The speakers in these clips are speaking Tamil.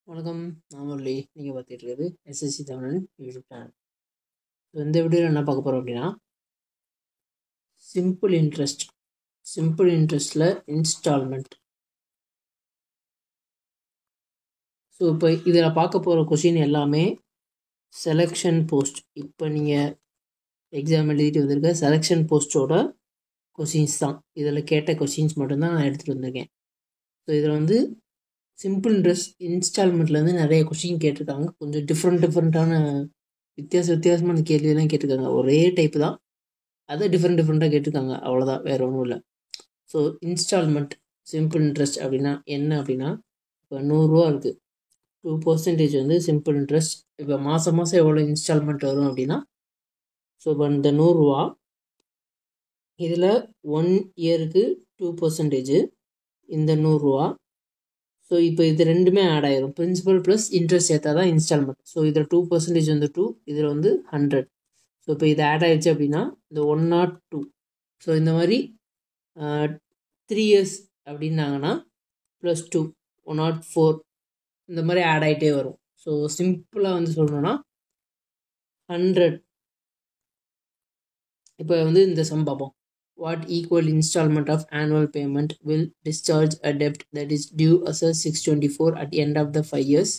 வணக்கம். நான் முரளி. நீங்கள் பார்த்துட்டு இருக்கிறது எஸ்எஸ்சி தமிழ் யூடியூப் சேனல். இந்த வீடியோவில் என்ன பார்க்க போகிறோம் அப்படின்னா, சிம்பிள் இன்ட்ரெஸ்ட்டில் இன்ஸ்டால்மெண்ட். ஸோ இப்போ இதில் பார்க்க போகிற கொஷின் எல்லாமே செலெக்ஷன் போஸ்ட். இப்போ நீங்கள் எக்ஸாம் எழுதிட்டு வந்திருக்க செலெக்ஷன் போஸ்ட்டோட கொஷின்ஸ் தான். இதில் கேட்ட கொஷின்ஸ் மட்டும்தான் நான் எடுத்துகிட்டு வந்திருக்கேன். ஸோ இதில் வந்து சிம்பிள் இன்ட்ரெஸ்ட் இன்ஸ்டால்மெண்ட்லேருந்து நிறைய கொஷின் கேட்டிருக்காங்க. கொஞ்சம் டிஃப்ரெண்ட்டான வித்தியாசமான கேள்வியெல்லாம் கேட்டிருக்காங்க. ஒரே டைப்பு தான், அதை டிஃப்ரெண்ட்டாக கேட்டிருக்காங்க. அவ்வளோதான், வேறு ஒன்றும் இல்லை. ஸோ இன்ஸ்டால்மெண்ட் சிம்பிள் இன்ட்ரெஸ்ட் அப்படின்னா என்ன அப்படின்னா, இப்போ 100 ரூபா இருக்குது, 2% வந்து சிம்பிள் இன்ட்ரெஸ்ட். இப்போ மாதம் எவ்வளோ இன்ஸ்டால்மெண்ட் வரும் அப்படின்னா, ஸோ இப்போ இந்த 100 ரூபா இதில் 1 இயருக்கு 2%, இந்த 100 ரூபா. ஸோ இப்போ இது ரெண்டுமே ஆட் ஆயிரும். பிரின்சிபல் ப்ளஸ் இன்ட்ரெஸ்ட் சேர்த்தா தான் இன்ஸ்டால்மெண்ட். ஸோ இதில் 2% வந்து 2, இதில் வந்து 100. ஸோ இப்போ இது ஆட் ஆயிடுச்சு அப்படின்னா இந்த 102. ஸோ இந்த மாதிரி 3 இயர்ஸ் அப்படின்னாங்கன்னா +2 104 இந்த மாதிரி ஆட் ஆகிட்டே வரும். ஸோ சிம்பிளாக வந்து சொல்லணும்னா 100. இப்போ வந்து இந்த சம் பார்ப்போம். What equal installment of annual payment will discharge a debt that is due as a 624 at the end of the 5 years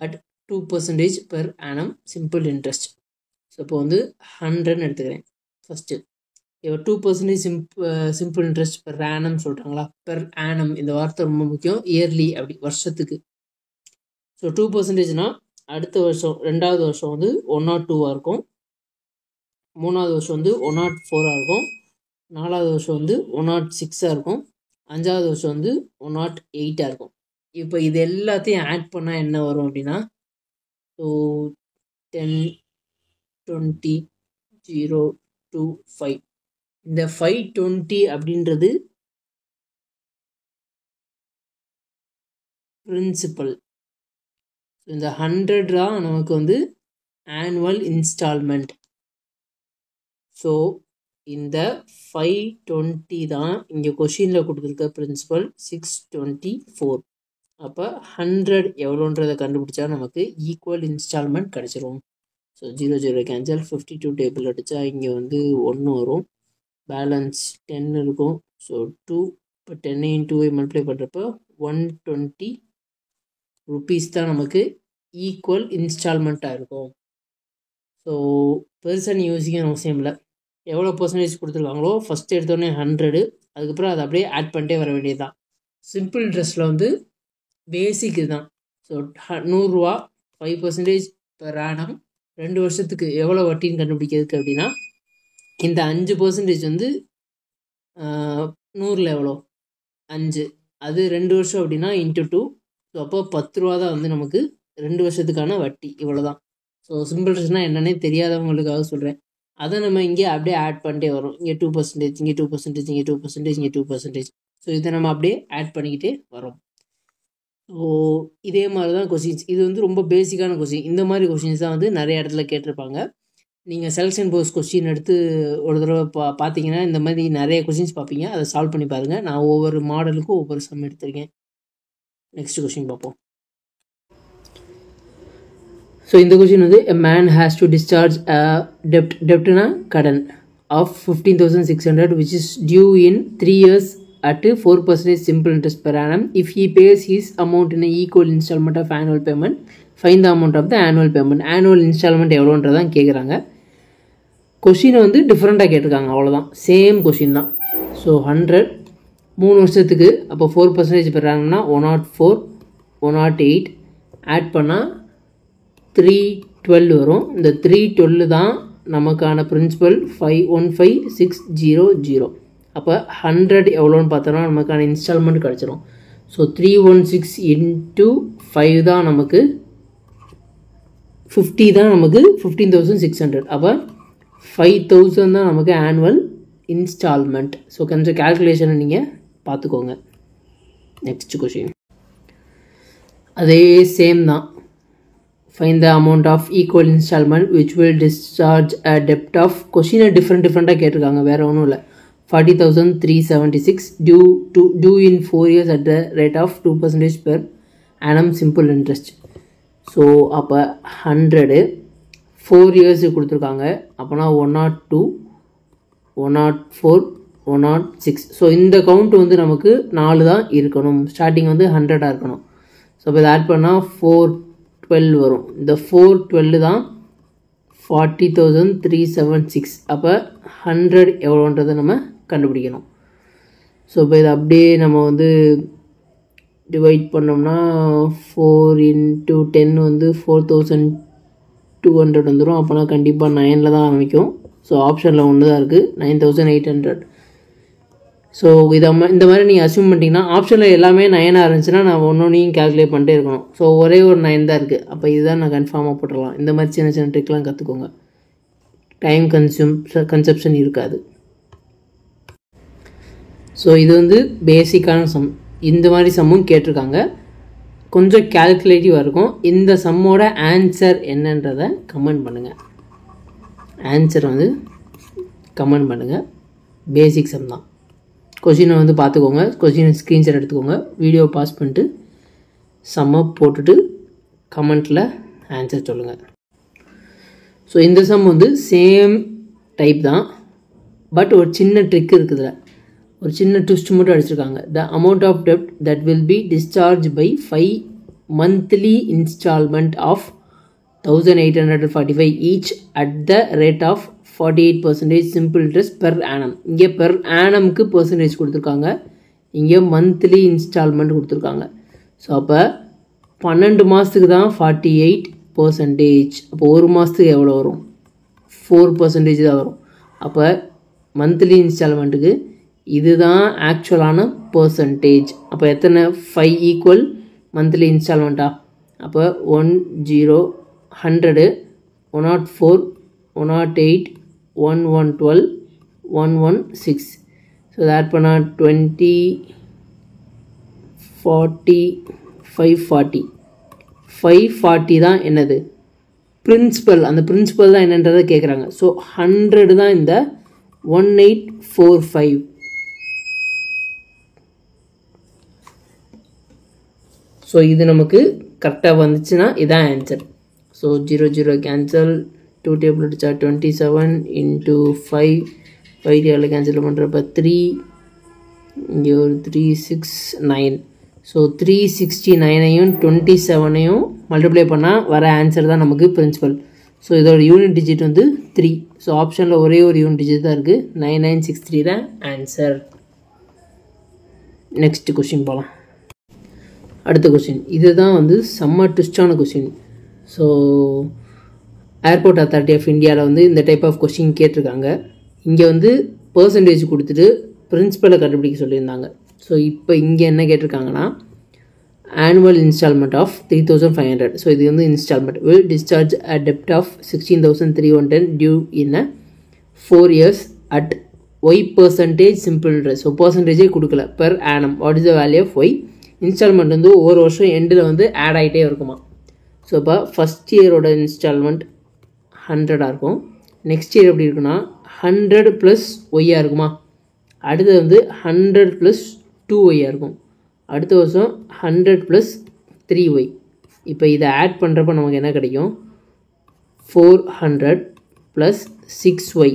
at 2% per annum simple interest. So இப்போ வந்து 100 எடுத்துக்கிறேன் ஃபஸ்ட்டு. இப்போ 2% சிம்பிள் இன்ட்ரெஸ்ட் பெர் ஆனம் சொல்கிறாங்களா, பெர் ஆனம் இந்த வார்த்தை ரொம்ப முக்கியம். இயர்லி அப்படி வருஷத்துக்கு. ஸோ 2%னா அடுத்த வருஷம் 2வது வருஷம் வந்து 102 இருக்கும், 3வது வருஷம் வந்து 104 இருக்கும், 4வது வருஷம் வந்து 106 இருக்கும், 5வது வருஷம் வந்து 108 இருக்கும். இப்போ இது எல்லாத்தையும் ஆட் பண்ணால் என்ன வரும் அப்படின்னா, ஸோ 10 20 0 2 5. இந்த 520 அப்படின்றது பிரின்சிபல். இந்த 100 தான் நமக்கு வந்து ஆனுவல் இன்ஸ்டால்மெண்ட். ஸோ இந்த 520 தான் இங்கே கொஷினில் கொடுத்துருக்க பிரின்சிபல் 624. அப்போ 100 எவ்வளோன்றதை கண்டுபிடிச்சா நமக்கு ஈக்குவல் இன்ஸ்டால்மெண்ட் கிடச்சிரும். ஸோ 0 கேன்சல், 52 டேபிள் அடித்தா இங்கே வந்து 1 வரும், பேலன்ஸ் 10 இருக்கும். ஸோ 2 இப்போ 10 2 மல்டிப்ளை பண்ணுறப்போ 120 ருபீஸ் தான் நமக்கு ஈக்குவல் இன்ஸ்டால்மெண்ட்டாக இருக்கும். ஸோ பெருசாக யோசிக்கணும் அவசியம் இல்லை. எவ்வளோ பர்சன்டேஜ் கொடுத்துருக்காங்களோ ஃபஸ்ட் எடுத்தோடனே 100, அதுக்கப்புறம் அதை அப்படியே ஆட் பண்ணிட்டே வர வேண்டியது தான். சிம்பிள் இன்ட்ரெஸ்ட்டில் வந்து பேசிக் இதுதான். ஸோ 100 ரூபா 5% பெர் ஆனம் 2 வருஷத்துக்கு எவ்வளோ வட்டின்னு கண்டுபிடிக்கிறதுக்கு அப்படின்னா, இந்த 5% வந்து 100ல் எவ்வளோ 5, அது 2 வருஷம் அப்படின்னா × 2. ஸோ அப்போ 10 ரூபா தான் வந்து நமக்கு 2 வருஷத்துக்கான வட்டி. இவ்வளோ தான். ஸோ சிம்பிள் இன்ட்ரெஸ்ட்னால் என்னன்னே தெரியாதவங்களுக்காக சொல்கிறேன். அதை நம்ம இங்கே அப்படியே ஆட் பண்ணிட்டே வரும். இங்கே 2%, இங்கே 2%, இங்கே 2%, இங்கே 2%. ஸோ இதை நம்ம அப்படியே ஆட் பண்ணிக்கிட்டே வரோம். ஸோ இதே மாதிரி தான் கொஷின்ஸ். இது வந்து ரொம்ப பேசிக்கான கொஷின். இந்த மாதிரி கொஷின்ஸ் தான் வந்து நிறைய இடத்துல கேட்டிருப்பாங்க. நீங்கள் செலெக்ஷன் போஸ்ட் கொஸ்டின் எடுத்து ஒரு தடவை பார்த்தீங்கன்னா இந்த மாதிரி நிறைய கொஷின்ஸ் பார்ப்பீங்க. அதை சால்வ் பண்ணி பாருங்கள். நான் ஒவ்வொரு மாடலுக்கும் ஒவ்வொரு சம் எடுத்திருக்கேன். நெக்ஸ்ட் கொஷின் பார்ப்போம். ஸோ இந்த கொஷின் வந்து a man has to discharge a debtனா கடன் of 15,600 which is due in 3 years at 4% simple interest per annum. If he pays his amount in an equal installment of annual payment, find the amount of the annual payment. annual installment எவ்வளோன்றதான் கேட்குறாங்க. கொஷினை வந்து டிஃப்ரெண்ட்டாக கேட்டிருக்காங்க, அவ்வளோதான். சேம் கொஷின் தான். ஸோ 100 3 வருஷத்துக்கு, அப்போ 4% per annumனா 104 108 ஆட் பண்ணால் 312 வரும். இந்த 312 தான் நமக்கான பிரின்சிபல் 515600. அப்போ 100 எவ்வளோன்னு பார்த்தோன்னா நமக்கான இன்ஸ்டால்மெண்ட் கிடச்சிரும். ஸோ 316 × 5 தான் நமக்கு 50 தான் நமக்கு 15,600. அப்போ 5,000 தான் நமக்கு ஆனுவல் இன்ஸ்டால்மெண்ட். ஸோ கொஞ்சம் கேல்குலேஷனை நீங்கள் பார்த்துக்கோங்க. நெக்ஸ்ட் கொஷின் அதே சேம் தான். Find the amount of equal installment which will discharge a debt of, கொஷினை டிஃப்ரெண்ட்டாக கேட்டிருக்காங்க, வேறு ஒன்றும் இல்லை. 40,376 due in 4 years at the rate of 2% per annum simple interest. So அப்போ 100 4 இயர்ஸுக்கு கொடுத்துருக்காங்க. அப்போனா 102 104 106. ஸோ இந்த கவுண்ட் வந்து நமக்கு 4 தான் இருக்கணும். ஸ்டார்டிங் வந்து 100 இருக்கணும். ஸோ இப்போ இதை ஆட் பண்ணால் 412 வரும். இந்த 412 தான் 40,376. அப்போ 100 எவ்வளோன்றதை நம்ம கண்டுபிடிக்கணும். ஸோ இப்போ இதை அப்படியே நம்ம வந்து டிவைட் பண்ணோம்னா 4 × 10 வந்து 4,200 வந்துடும். அப்போனா கண்டிப்பாக 9ல் தான் ஆரம்பிக்கும். ஸோ ஆப்ஷனில் ஒன்று தான் இருக்குது, 9,800. ஸோ இந்த மாதிரி நீங்கள் அஸ்யூம் பண்ணிட்டீங்கன்னா ஆப்ஷனில் எல்லாமே 9 இருந்துச்சுன்னா நான் ஒன்றையும் கேல்குலேட் பண்ணிட்டே இருக்கணும். ஸோ ஒரே ஒரு 9 தான் இருக்குது. அப்போ இதுதான் நான் கன்ஃபார்மாக போட்டுடலாம். இந்த மாதிரி சின்ன சின்ன ட்ரிக்லாம் கற்றுக்கோங்க. டைம் கன்சப்ஷன் இருக்காது. ஸோ இது வந்து பேசிக்கான சம். இந்த மாதிரி சம்மும் கேட்டிருக்காங்க. கொஞ்சம் கேல்குலேட்டிவாக இருக்கும். இந்த சம்மோட ஆன்சர் என்னன்றதை கமெண்ட் பண்ணுங்கள். ஆன்சர் வந்து கமெண்ட் பண்ணுங்கள். பேசிக் சம் தான். கொஷினை வந்து பார்த்துக்கோங்க. கொஷினை ஸ்க்ரீன்ஷாட் எடுத்துக்கோங்க. வீடியோ பாஸ் பண்ணிட்டு சம்மை போட்டுட்டு கமெண்ட்டில் ஆன்சர் சொல்லுங்கள். ஸோ இந்த சம் வந்து சேம் டைப் தான். பட் ஒரு சின்ன ட்ரிக் இருக்குதுல, ஒரு சின்ன ட்விஸ்ட் மட்டும் அடிச்சிருக்காங்க. த அமௌண்ட் ஆஃப் டெப்ட் that will be discharge by 5 monthly installment of 1,845 each at the rate of 48% simple interest per annum. இங்கே பெர் ஆனம்க்கு பர்சன்டேஜ் கொடுத்துருக்காங்க, இங்கே மந்த்லி இன்ஸ்டால்மெண்ட் கொடுத்துருக்காங்க. ஸோ அப்போ 12 மாதத்துக்கு தான் 48%. அப்போ ஒரு மாதத்துக்கு எவ்வளோ வரும்? 4% தான் வரும். அப்போ மந்த்லி இன்ஸ்டால்மெண்ட்டுக்கு இதுதான் ஆக்சுவலான பர்சன்டேஜ். அப்போ எத்தனை? 5 ஈக்குவல் மந்த்லி இன்ஸ்டால்மெண்ட்டா? அப்போ 10 100 104 108 1112 116. ஸோ அதை ஆட் பண்ணால் 20 40 540. 540 தான் என்னது? பிரின்சிபல். அந்த பிரின்சிபல் தான் என்னன்றதை கேட்குறாங்க. ஸோ 100 தான் இந்த 1845. ஸோ இது நமக்கு கரெக்டாக வந்துச்சுன்னா இதான் ஆன்சர். ஸோ 0 0 கேன்சல், 2 டேபிள் அடிச்சா 27 × 5 5 டேபிள் கேன்சல் பண்ணுறப்ப 3, இங்கே ஒரு 3 6 9. ஸோ 369ஐயும் 27ஐயும் மல்டிப்ளை பண்ணால் வர ஆன்சர் தான் நமக்கு பிரின்சிபல். ஸோ இதோட யூனிட் டிஜிட் வந்து 3. ஸோ ஆப்ஷனில் ஒரே ஒரு யூனிட் டிஜிட் தான் இருக்குது. 9963 தான் ஆன்சர். நெக்ஸ்ட் கொஸ்டின் போகலாம். அடுத்த கொஸ்டின் இதுதான் வந்து செம்ம ட்விஸ்டான question. So airport authority of இந்தியாவில் வந்து இந்த டைப் ஆஃப் கொஸ்டின் கேட்டிருக்காங்க. இங்கே வந்து பர்சன்டேஜ் கொடுத்துட்டு பிரின்சிபலை கண்டுபிடிக்க சொல்லியிருந்தாங்க. ஸோ இப்போ இங்கே என்ன கேட்டிருக்காங்கன்னா ஆனுவல் இன்ஸ்டால்மெண்ட் ஆஃப் 3,500. ஸோ இது வந்து இன்ஸ்டால்மெண்ட் வில் டிஸ்சார்ஜ் அ டெப்ட் of 16,310 due in 4 years at Y% simple interest. So பர்சன்டேஜே கொடுக்கல, per annum. What is the value of Y? Instalment வந்து ஒவ்வொரு வருஷம் எண்டில் வந்து ஆட் ஆகிட்டே இருக்குமா. ஸோ இப்போ ஃபஸ்ட் இயரோட இன்ஸ்டால்மெண்ட் 100 இருக்கும். நெக்ஸ்ட் இயர் எப்படி இருக்குன்னா 100 + Y இருக்குமா. அடுத்தது வந்து 100 + 2Y இருக்கும். அடுத்த வருஷம் 100 + 3Y. இப்போ இதை ஆட் பண்ணுறப்ப நமக்கு என்ன கிடைக்கும்? 400 + 6Y.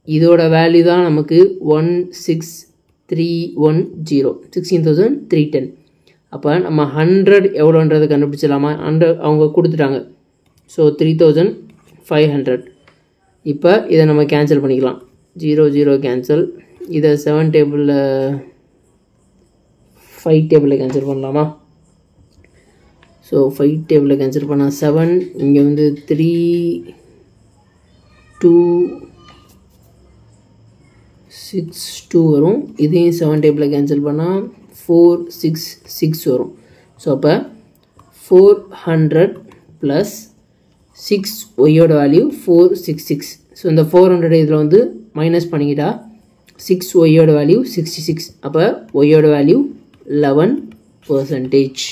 இதோட வேல்யூ தான் நமக்கு 16310, 16,310. அப்போ நம்ம 100 எவ்வளோன்றதை கண்டுபிடிச்சலாமா? 100 அவங்க கொடுத்துட்டாங்க. ஸோ 3,500. இப்போ இதை நம்ம கேன்சல் பண்ணிக்கலாம். 0 0 கேன்சல். இதை 7 டேபிளில் 5 டேபிளில் கேன்சல் பண்ணலாமா? ஸோ 5 டேபிளில் கேன்சல் பண்ணால் 7, இங்கே வந்து 3 2 6 2 வரும். இதையும் 7 டேபிளில் கேன்சல் பண்ணால் 4 6 6 வரும். ஸோ அப்போ 400 + 6Yயோட வேல்யூ 466. ஸோ இந்த 400 இதில் வந்து மைனஸ் பண்ணிக்கிட்டா 6Yயோட வேல்யூ 66. அப்போ Yயோட வேல்யூ 11%.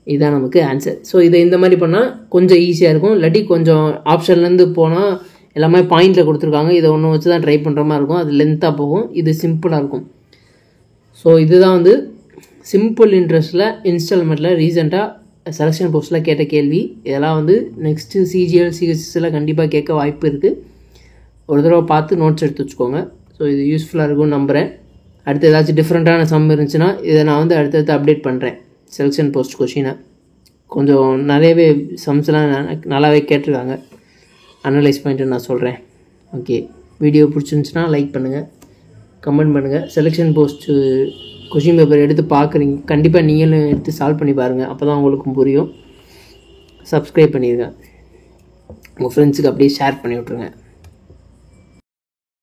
இதுதான் நமக்கு ஆன்சர். ஸோ இதை இந்த மாதிரி பண்ணால் கொஞ்சம் ஈஸியாக இருக்கும். இல்லாட்டி கொஞ்சம் ஆப்ஷன்லேருந்து போனால் எல்லாமே பாயிண்டில் கொடுத்துருக்காங்க. இதை ஒன்று வச்சு தான் ட்ரை பண்ணுற மாதிரி இருக்கும். அது லென்த்தாக போகும். இது சிம்பிளாக இருக்கும். ஸோ இதுதான் வந்து சிம்பிள் இன்ட்ரெஸ்ட்டில் இன்ஸ்டால்மெண்ட்டில் ரீசெண்டாக செலெக்ஷன் போஸ்ட்டில் கேட்ட கேள்வி. இதெல்லாம் வந்து நெக்ஸ்ட்டு சிஜிஎல் சிஹெச்எஸ்சில் கண்டிப்பாக கேட்க வாய்ப்பு இருக்குது. ஒரு தடவை பார்த்து நோட்ஸ் எடுத்து வச்சுக்கோங்க. ஸோ இது யூஸ்ஃபுல்லாக இருக்கும்னு நம்புகிறேன். அடுத்து ஏதாச்சும் டிஃப்ரெண்ட்டான சம் இருந்துச்சுன்னா இதை நான் வந்து அடுத்தடுத்து அப்டேட் பண்ணுறேன். செலெக்ஷன் போஸ்ட் கொஷினை கொஞ்சம் நிறையவே சம்ஸ்லாம் நல்லாவே கேட்டிருக்காங்க. அனலைஸ் பண்ணிட்டு நான் சொல்கிறேன். ஓகே, வீடியோ பிடிச்சிருந்துச்சுன்னா லைக் பண்ணுங்கள், கமெண்ட் பண்ணுங்கள். செலெக்ஷன் போஸ்ட்டு கொஷின் பேப்பர் எடுத்து பார்க்குறீங்க, கண்டிப்பாக நீங்களும் எடுத்து சால்வ் பண்ணி பாருங்கள். அப்போ தான் உங்களுக்கும் புரியும். சப்ஸ்கிரைப் பண்ணிடுங்க, உங்கள் ஃப்ரெண்ட்ஸுக்கு அப்படியே ஷேர் பண்ணி விட்ருங்க.